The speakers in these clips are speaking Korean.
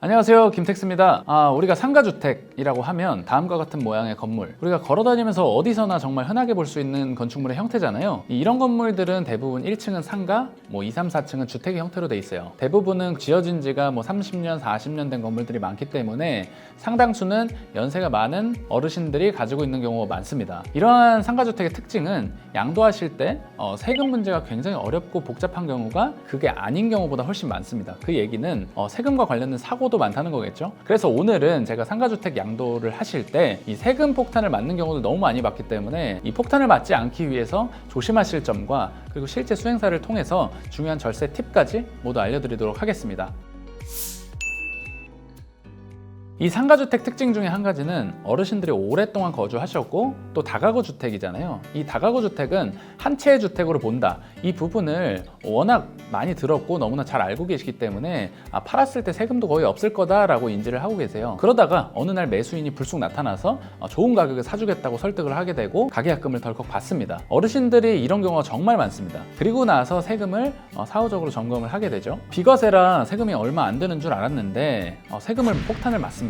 안녕하세요, 김택스입니다. 우리가 상가주택이라고 하면 다음과 같은 모양의 건물, 우리가 걸어다니면서 어디서나 정말 흔하게 볼 수 있는 건축물의 형태잖아요. 이런 건물들은 대부분 1층은 상가, 2, 3, 4층은 주택의 형태로 돼 있어요. 대부분은 지어진 지가 30년, 40년 된 건물들이 많기 때문에 상당수는 연세가 많은 어르신들이 가지고 있는 경우가 많습니다. 이러한 상가주택의 특징은 양도하실 때 세금 문제가 굉장히 어렵고 복잡한 경우가 그게 아닌 경우보다 훨씬 많습니다. 그 얘기는 세금과 관련된 사고도 많다는 거겠죠. 그래서 오늘은 제가 상가주택 양도를 하실 때 이 세금 폭탄을 맞는 경우도 너무 많이 봤기 때문에 이 폭탄을 맞지 않기 위해서 조심하실 점과 그리고 실제 수행사를 통해서 중요한 절세 팁까지 모두 알려드리도록 하겠습니다. 이 상가주택 특징 중에 한 가지는 어르신들이 오랫동안 거주하셨고 또 다가구 주택이잖아요. 이 다가구 주택은 한 채의 주택으로 본다. 이 부분을 워낙 많이 들었고 너무나 잘 알고 계시기 때문에 팔았을 때 세금도 거의 없을 거다라고 인지를 하고 계세요. 그러다가 어느 날 매수인이 불쑥 나타나서 좋은 가격에 사주겠다고 설득을 하게 되고 가계약금을 덜컥 받습니다. 어르신들이 이런 경우가 정말 많습니다. 그리고 나서 세금을 사후적으로 점검을 하게 되죠. 비과세라 세금이 얼마 안 되는 줄 알았는데 세금을 폭탄을 맞습니다.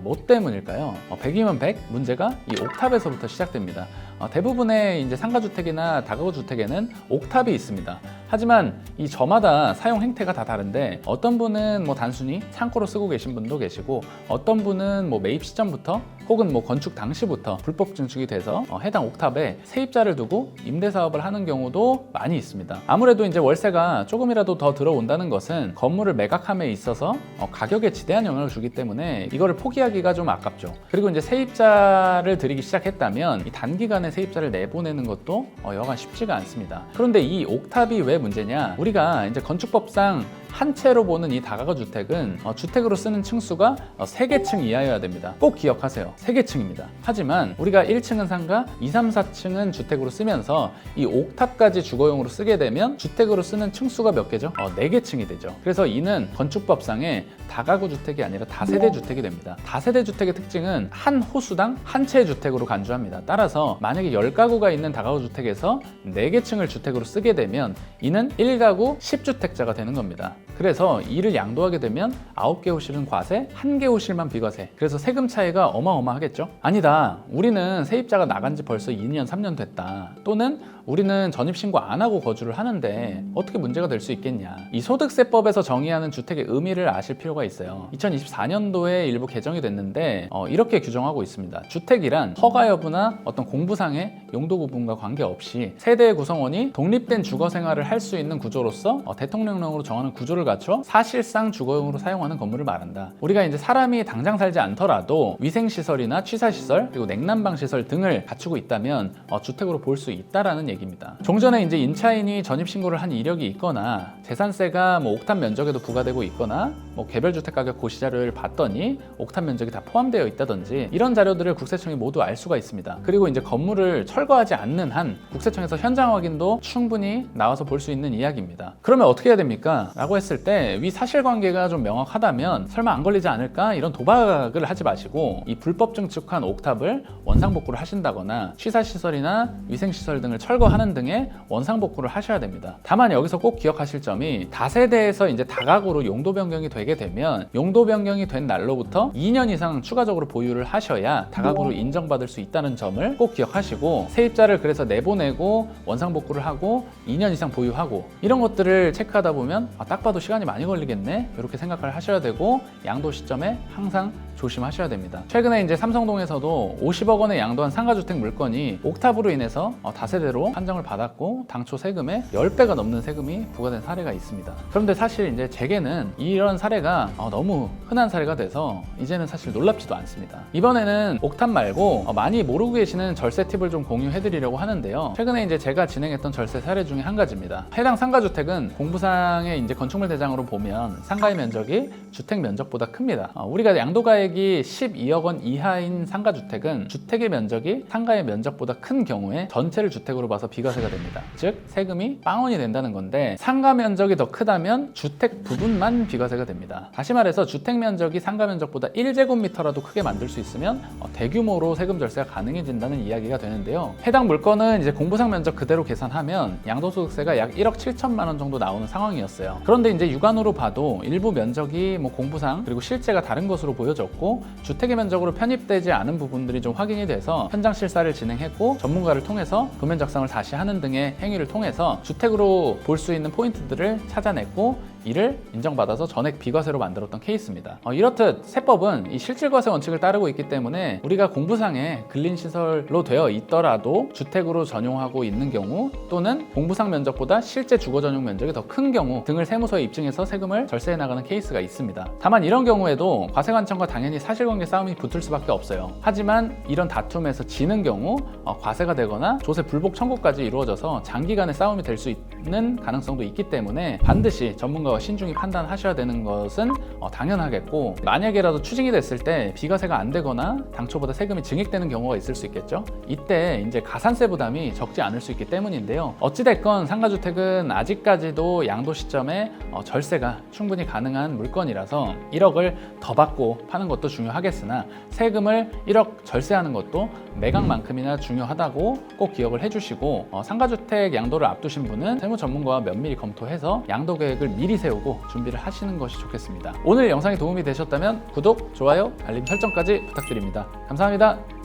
뭐 때문일까요? 100이면 100 문제가 이 옥탑에서부터 시작됩니다. 대부분의 이제 상가주택이나 다가구 주택에는 옥탑이 있습니다. 하지만 이 저마다 사용 행태가 다 다른데 어떤 분은 단순히 창고로 쓰고 계신 분도 계시고 어떤 분은 매입 시점부터 혹은 건축 당시부터 불법 증축이 돼서 해당 옥탑에 세입자를 두고 임대 사업을 하는 경우도 많이 있습니다. 아무래도 이제 월세가 조금이라도 더 들어온다는 것은 건물을 매각함에 있어서 가격에 지대한 영향을 주기 때문에 이거를 포기하기가 좀 아깝죠. 그리고 이제 세입자를 들이기 시작했다면 이 단기간에 세입자를 내보내는 것도 여간 쉽지가 않습니다. 그런데 이 옥탑이 왜 문제냐? 우리가 이제 건축법상 한 채로 보는 이 다가구 주택은 주택으로 쓰는 층수가 3개 층 이하여야 됩니다. 꼭 기억하세요. 3개 층입니다. 하지만 우리가 1층은 상가, 2, 3, 4층은 주택으로 쓰면서 이 옥탑까지 주거용으로 쓰게 되면 주택으로 쓰는 층수가 몇 개죠? 4개 층이 되죠. 그래서 이는 건축법상의 다가구 주택이 아니라 다세대 주택이 됩니다. 다세대 주택의 특징은 한 호수당 한 채의 주택으로 간주합니다. 따라서 만약에 10가구가 있는 다가구 주택에서 4개 층을 주택으로 쓰게 되면 이는 1가구 10주택자가 되는 겁니다. 그래서 이를 양도하게 되면 9개 호실은 과세, 1개 호실만 비과세. 그래서 세금 차이가 어마어마하겠죠? 아니다. 우리는 세입자가 나간 지 벌써 2년, 3년 됐다. 또는 우리는 전입신고 안 하고 거주를 하는데 어떻게 문제가 될 수 있겠냐. 이 소득세법에서 정의하는 주택의 의미를 아실 필요가 있어요. 2024년도에 일부 개정이 됐는데 이렇게 규정하고 있습니다. 주택이란 허가 여부나 어떤 공부상의 용도 구분과 관계없이 세대의 구성원이 독립된 주거 생활을 할 수 있는 구조로서 대통령령으로 정하는 구조를 갖춰 사실상 주거용으로 사용하는 건물을 말한다. 우리가 이제 사람이 당장 살지 않더라도 위생시설이나 취사시설 그리고 냉난방 시설 등을 갖추고 있다면 주택으로 볼 수 있다라는 얘기입니다. 종전에 이제 임차인이 전입신고를 한 이력이 있거나 재산세가 옥탑 면적에도 부과되고 있거나 개별주택 가격 고시자료를 봤더니 옥탑 면적이 다 포함되어 있다든지 이런 자료들을 국세청이 모두 알 수가 있습니다. 그리고 이제 건물을 철거하지 않는 한 국세청에서 현장 확인도 충분히 나와서 볼 수 있는 이야기입니다. 그러면 어떻게 해야 됩니까? 라고 했을 때 위 사실관계가 좀 명확하다면 설마 안 걸리지 않을까? 이런 도박을 하지 마시고 이 불법 증축한 옥탑을 원상복구를 하신다거나 취사시설이나 위생시설 등을 철거하는 등의 원상복구를 하셔야 됩니다. 다만 여기서 꼭 기억하실 점이 다세대에서 이제 다가구로 용도 변경이 되게 되면 용도 변경이 된 날로부터 2년 이상 추가적으로 보유를 하셔야 다가구로 인정받을 수 있다는 점을 꼭 기억하시고 세입자를 그래서 내보내고 원상복구를 하고 2년 이상 보유하고 이런 것들을 체크하다 보면 딱 봐도 시간이 많이 걸리겠네 이렇게 생각을 하셔야 되고 양도 시점에 항상 조심하셔야 됩니다. 최근에 이제 삼성동에서도 50억 원에 양도한 상가주택 물건이 옥탑으로 인해서 다세대로 판정을 받았고 당초 세금의 10배가 넘는 세금이 부과된 사례가 있습니다. 그런데 사실 이제 제게는 이런 사례가 너무 흔한 사례가 돼서 이제는 사실 놀랍지도 않습니다. 이번에는 옥탑 말고 많이 모르고 계시는 절세 팁을 좀 공유해드리려고 하는데요. 최근에 이제 제가 진행했던 절세 사례 중에 한 가지입니다. 해당 상가주택은 공부상의 이제 건축물 대장으로 보면 상가의 면적이 주택 면적보다 큽니다. 우리가 양도가액이 상가주택이 12억 원 이하인 상가주택은 주택의 면적이 상가의 면적보다 큰 경우에 전체를 주택으로 봐서 비과세가 됩니다. 즉 세금이 빵원이 된다는 건데, 상가 면적이 더 크다면 주택 부분만 비과세가 됩니다. 다시 말해서 주택 면적이 상가 면적보다 1제곱미터라도 크게 만들 수 있으면 대규모로 세금 절세가 가능해진다는 이야기가 되는데요. 해당 물건은 이제 공부상 면적 그대로 계산하면 양도소득세가 약 1억 7천만 원 정도 나오는 상황이었어요. 그런데 이제 육안으로 봐도 일부 면적이 공부상 그리고 실제가 다른 것으로 보여졌고, 주택의 면적으로 편입되지 않은 부분들이 좀 확인이 돼서 현장 실사를 진행했고, 전문가를 통해서 도면 작성을 다시 하는 등의 행위를 통해서 주택으로 볼 수 있는 포인트들을 찾아냈고, 이를 인정받아서 전액 비과세로 만들었던 케이스입니다. 이렇듯 세법은 이 실질과세 원칙을 따르고 있기 때문에 우리가 공부상에 근린시설로 되어 있더라도 주택으로 전용하고 있는 경우, 또는 공부상 면적보다 실제 주거 전용 면적이 더 큰 경우 등을 세무서에 입증해서 세금을 절세해 나가는 케이스가 있습니다. 다만 이런 경우에도 과세관청과 당연히 사실관계 싸움이 붙을 수밖에 없어요. 하지만 이런 다툼에서 지는 경우 과세가 되거나 조세 불복 청구까지 이루어져서 장기간의 싸움이 될 수 있는 가능성도 있기 때문에 반드시 전문가와 신중히 판단하셔야 되는 것은 당연하겠고, 만약에라도 추징이 됐을 때 비과세가 안 되거나 당초보다 세금이 증액되는 경우가 있을 수 있겠죠. 이때 이제 가산세 부담이 적지 않을 수 있기 때문인데요. 어찌됐건 상가주택은 아직까지도 양도 시점에 절세가 충분히 가능한 물건이라서 1억을 더 받고 파는 것도 중요하겠으나 세금을 1억 절세하는 것도 매각만큼이나 중요하다고 꼭 기억을 해주시고, 상가주택 양도를 앞두신 분은 세무 전문가와 면밀히 검토해서 양도 계획을 미리 세우고 준비를 하시는 것이 좋겠습니다. 오늘 영상이 도움이 되셨다면 구독, 좋아요, 알림 설정까지 부탁드립니다. 감사합니다.